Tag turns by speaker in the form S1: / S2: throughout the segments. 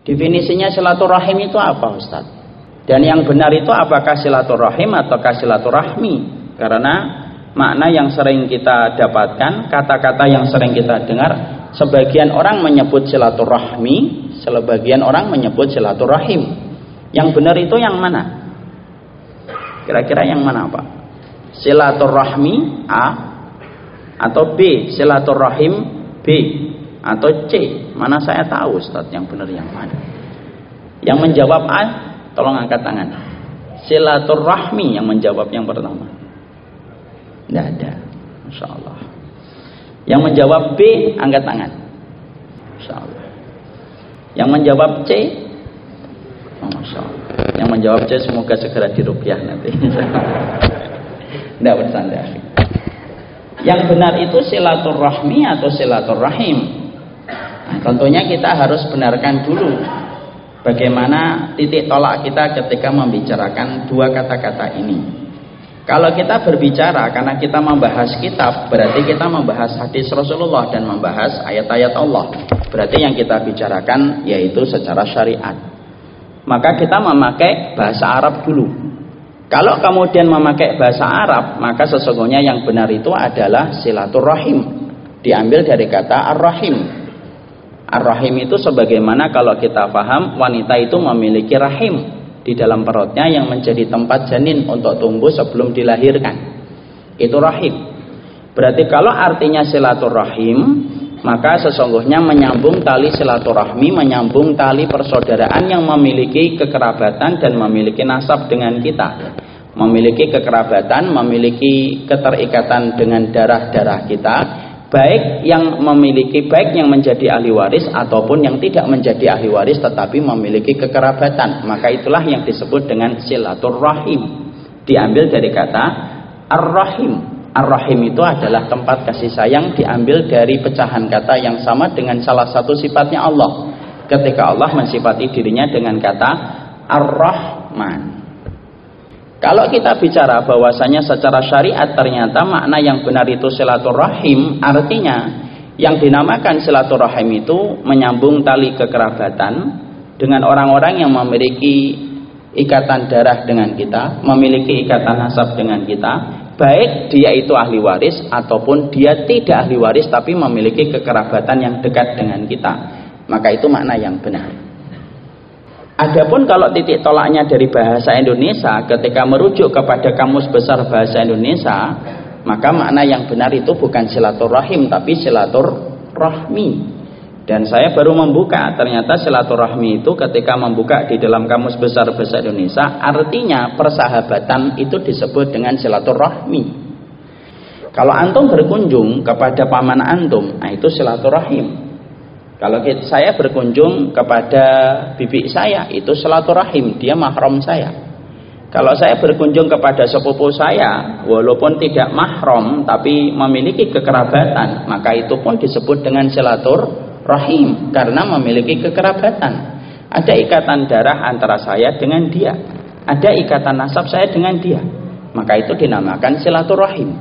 S1: Definisinya silaturahim itu apa, Ustaz? Dan yang benar itu apakah silaturahim ataukah silaturahmi? Karena makna yang sering kita dapatkan, kata-kata yang sering kita dengar, sebagian orang menyebut silaturahmi, sebagian orang menyebut silaturahim. Yang benar itu yang mana? Kira-kira yang mana, Pak? Silaturahmi A atau B? Silaturahim B atau C? Mana saya tahu, Ustaz, yang benar yang mana? Yang menjawab A, tolong angkat tangan. Silaturahmi yang menjawab yang pertama. Tidak ada. Masya Allah. Yang menjawab B, angkat tangan. Masya Allah. Yang menjawab C, oh, Masya Allah. Yang menjawab C semoga segera diruqyah nanti. Tidak bersandar. Yang benar itu silaturahmi atau silaturahim. Nah, tentunya kita harus benarkan dulu bagaimana titik tolak kita ketika membicarakan dua kata-kata ini. Kalau kita berbicara karena kita membahas kitab, berarti kita membahas hadis Rasulullah dan membahas ayat-ayat Allah. Berarti yang kita bicarakan yaitu secara syariat. Maka kita memakai bahasa Arab dulu. Kalau kemudian memakai bahasa Arab, maka sesungguhnya yang benar itu adalah silaturahim. Diambil dari kata ar-rahim. Ar-rahim itu sebagaimana kalau kita paham, wanita itu memiliki rahim di dalam perutnya yang menjadi tempat janin untuk tumbuh sebelum dilahirkan. Itu rahim. Berarti kalau artinya silaturahim, maka sesungguhnya menyambung tali silaturahmi, menyambung tali persaudaraan yang memiliki kekerabatan dan memiliki nasab dengan kita, memiliki kekerabatan, memiliki keterikatan dengan darah-darah kita, baik yang memiliki, baik yang menjadi ahli waris ataupun yang tidak menjadi ahli waris tetapi memiliki kekerabatan. Maka itulah yang disebut dengan silaturahim. Diambil dari kata ar-rahim. Ar-rahim itu adalah tempat kasih sayang, diambil dari pecahan kata yang sama dengan salah satu sifatnya Allah. Ketika Allah mensifati dirinya dengan kata Ar-Rahman. Kalau kita bicara bahwasanya secara syariat ternyata makna yang benar itu silaturahim, artinya yang dinamakan silaturahim itu menyambung tali kekerabatan dengan orang-orang yang memiliki ikatan darah dengan kita, memiliki ikatan nasab dengan kita, baik dia itu ahli waris ataupun dia tidak ahli waris tapi memiliki kekerabatan yang dekat dengan kita. Maka itu makna yang benar. Adapun kalau titik tolaknya dari bahasa Indonesia, ketika merujuk kepada Kamus Besar Bahasa Indonesia, maka makna yang benar itu bukan silaturahim tapi silaturahmi. Dan saya baru membuka, ternyata silaturahmi itu ketika membuka di dalam Kamus Besar Bahasa Indonesia, artinya persahabatan itu disebut dengan silaturahmi. Kalau antum berkunjung kepada paman antum, nah itu silaturahim. Kalau saya berkunjung kepada bibi saya, itu silaturahim, dia mahram saya. Kalau saya berkunjung kepada sepupu saya, walaupun tidak mahram tapi memiliki kekerabatan, maka itu pun disebut dengan silaturahim karena memiliki kekerabatan. Ada ikatan darah antara saya dengan dia, ada ikatan nasab saya dengan dia, maka itu dinamakan silaturahim.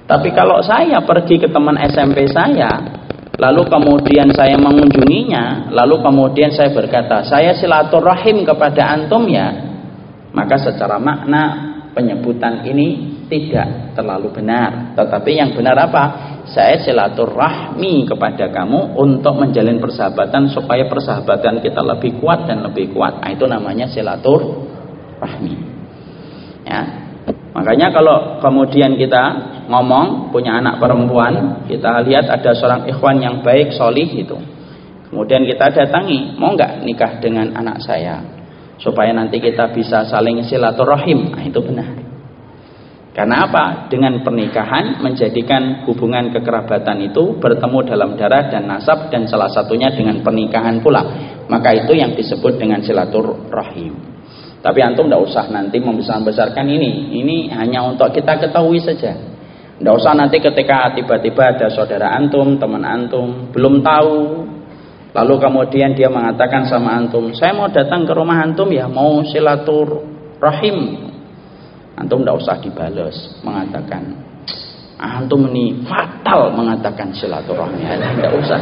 S1: Tapi kalau saya pergi ke teman SMP saya, lalu kemudian saya mengunjunginya, lalu kemudian saya berkata, saya silaturahim kepada antum ya, maka secara makna penyebutan ini tidak terlalu benar. Tetapi yang benar apa? Saya silaturahmi kepada kamu untuk menjalin persahabatan supaya persahabatan kita lebih kuat dan lebih kuat. Nah, itu namanya silaturahmi. Ya. Makanya kalau kemudian kita ngomong punya anak perempuan, kita lihat ada seorang ikhwan yang baik, solih itu. Kemudian kita datangi, mau nggak nikah dengan anak saya? Supaya nanti kita bisa saling silaturahim. Nah, itu benar. Karena apa? Dengan pernikahan menjadikan hubungan kekerabatan itu bertemu dalam darah dan nasab, dan salah satunya dengan pernikahan pula. Maka itu yang disebut dengan silaturahim. Tapi antum tidak usah nanti membesar-besarkan ini. Ini hanya untuk kita ketahui saja. Tidak usah nanti ketika tiba-tiba ada saudara antum, teman antum, belum tahu, lalu kemudian dia mengatakan sama antum, saya mau datang ke rumah antum ya, mau silaturahim. Antum tidak usah dibales mengatakan, antum ini fatal mengatakan silaturahmi. Tidak usah.